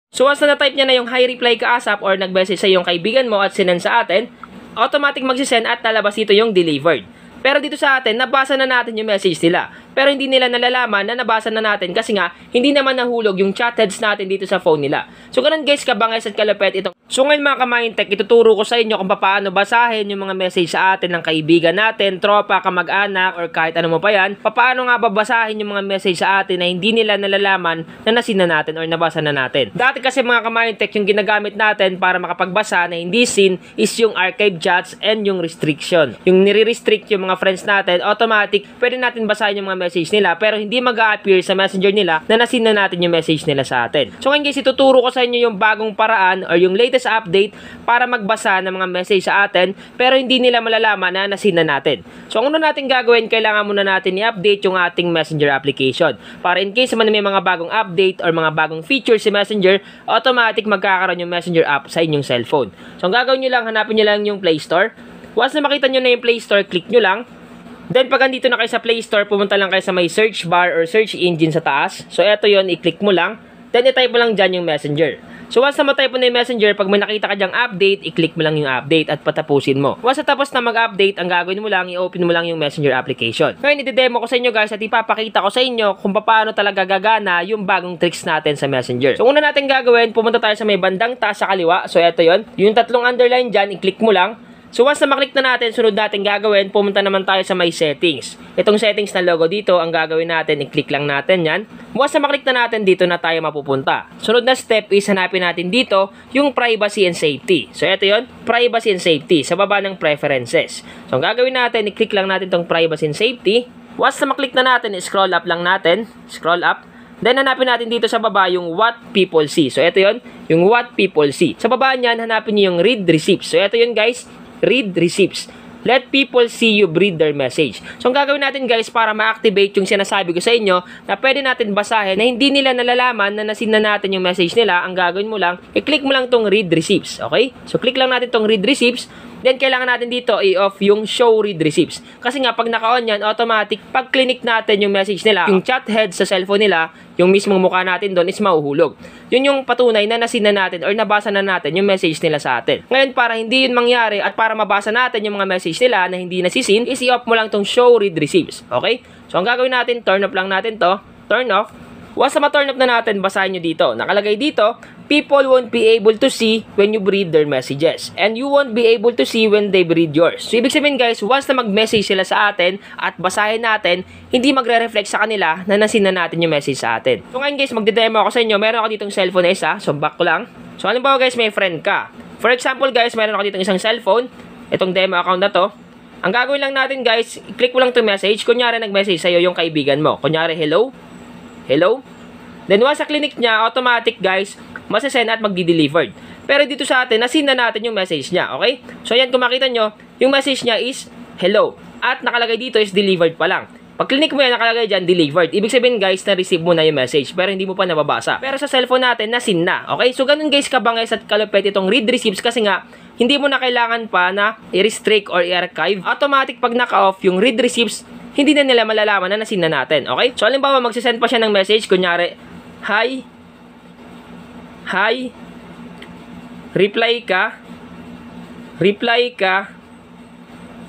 So once na na-type niya na yung hi reply ka ASAP or nag-message sa yung kaibigan mo at sinend sa atin, automatic magsisend at lalabas dito yung delivered. Pero dito sa atin, nabasa na natin yung message nila. Pero hindi nila nalalaman na nabasa na natin kasi nga, hindi naman nahulog yung chat heads natin dito sa phone nila. So ganun guys, kabangay at kalapet itong. So ngayon mga ka-Mindtech, ituturo ko sa inyo kung paano basahin yung mga message sa atin ng kaibigan natin, tropa, kamag-anak, or kahit ano mo pa yan. Paano nga babasahin yung mga message sa atin na hindi nila nalalaman na nasin na natin or nabasa na natin. Dati kasi mga ka-Mindtech, yung ginagamit natin para makapagbasa na hindi sin is yung archive chats and yung restriction. Yung nire-restrict yung mga friends natin, automatic, pwede natin basahin yung mga message nila pero hindi mag-a-appear sa messenger nila na nasin na natin yung message nila sa atin. So ngayon guys, ituturo ko sa inyo yung bagong paraan or yung latest update para magbasa ng mga message sa atin pero hindi nila malalaman na nasin na natin. So ang una natin gagawin, kailangan muna natin i-update yung ating messenger application para in case man may mga bagong update or mga bagong features si messenger, automatic magkakaroon yung messenger app sa inyong cellphone. So ang gagawin nyo lang, hanapin nyo lang yung Play Store. Once na makita nyo na yung Play Store, click nyo lang. Then pag andito na kayo sa Play Store, pumunta lang kayo sa may search bar or search engine sa taas. So eto yon, i-click mo lang. Then i-type mo lang dyan yung messenger. So once na ma-type mo na yung messenger, pag may nakita ka dyang update, i-click mo lang yung update at patapusin mo. Once na tapos na mag-update, ang gagawin mo lang, i-open mo lang yung messenger application. Ngayon, i-demo ko sa inyo guys at ipapakita ko sa inyo kung paano talaga gagana yung bagong tricks natin sa messenger. So una natin gagawin, pumunta tayo sa may bandang taas sa kaliwa. So eto yon, yung tatlong underline dyan, i-click mo lang. So once na maklik na natin, sunod natin gagawin, pumunta naman tayo sa may settings. Itong settings na logo dito, ang gagawin natin, i-click lang natin yan. Once na maklik na natin, dito na tayo mapupunta. Sunod na step is hanapin natin dito yung privacy and safety. So ito yon, privacy and safety, sa baba ng preferences. So ang gagawin natin, i-click lang natin itong privacy and safety. Once na maklik na natin, scroll up lang natin, scroll up. Then hanapin natin dito sa baba yung what people see. So ito yon, yung what people see. Sa baba niyan, hanapin niyo yung read receipts. So ito yon guys, read receipts. Let people see you read their message. So, ang gagawin natin guys para ma-activate yung sinasabi ko sa inyo na pwede natin basahin na hindi nila nalalaman na nasin na natin yung message nila, ang gagawin mo lang, i-click mo lang tong read receipts. Okay? So, click lang natin tong read receipts. Then, kailangan natin dito i-off yung show read receipts. Kasi nga, pag naka-on yan, automatic, pag click natin yung message nila, yung chat head sa cellphone nila, yung mismong mukha natin doon is mahuhulog. Yun yung patunay na nasin na natin or nabasa na natin yung message nila sa atin. Ngayon, para hindi yun mangyari at para mabasa natin yung mga message nila na hindi nasisin, is i-off mo lang tong show read receipts. Okay? So, ang gagawin natin, turn off lang natin to. Turn off. Once na ma-turn off na natin, basahin nyo dito. Nakalagay dito, people won't be able to see when you read their messages. And you won't be able to see when they read yours. So, ibig sabihin guys, once na mag-message sila sa atin at basahin natin, hindi magre-reflect sa kanila na nasin na natin yung message sa atin. So, ngayon guys, magde-demo ako sa inyo. Meron ako ditong cellphone na isa. So, back ko lang. So, halimbawa guys, may friend ka. For example guys, meron ako ditong isang cellphone. Itong demo account na to. Ang gagawin lang natin guys, click mo lang to message. Kunyari nag-message sa'yo yung kaibigan mo. Kunyari, hello. Hello. Then once sa clinic niya, automatic guys, masasend at magdi-delivered. Pero dito sa atin, nasin na natin yung message niya, okay? So ayan, kung makita nyo, yung message niya is hello. At nakalagay dito is delivered pa lang. Pag clinic mo yan, nakalagay dyan, delivered. Ibig sabihin guys, na-receive mo na yung message, pero hindi mo pa nababasa. Pero sa cellphone natin, nasin na, okay? So ganun guys, kabangay at kalupet itong read receipts kasi nga, hindi mo na kailangan pa na i-restrict or i-archive. Automatic pag naka-off yung read receipts, hindi na nila malalaman na nasin na natin, okay? So halimbawa, magsisend pa siya ng message, kunyari, hi, reply ka,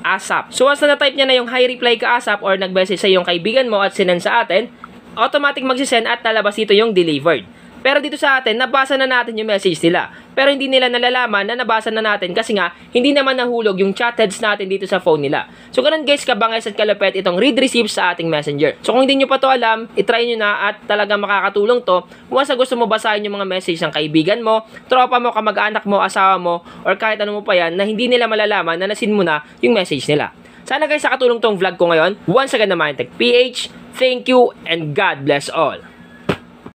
ASAP. So once na na-type niya na yung hi reply ka ASAP or nag-message sa yung kaibigan mo at sinend sa atin, automatic magsisend at lalabas dito yung delivered. Pero dito sa atin, nabasa na natin yung message nila. Pero hindi nila nalalaman na nabasa na natin kasi nga, hindi naman nahulog yung chat heads natin dito sa phone nila. So ganun guys, kabangay at kalupet itong read receipts sa ating messenger. So kung hindi nyo pa to alam, itry nyo na at talagang makakatulong to. Kung sa gusto mo basahin yung mga message ng kaibigan mo, tropa mo, kamag-anak mo, asawa mo, or kahit ano mo pa yan, na hindi nila malalaman na nasin mo na yung message nila. Sana guys, nakatulong tong vlog ko ngayon. Once again na Mindtech PH, thank you and God bless all.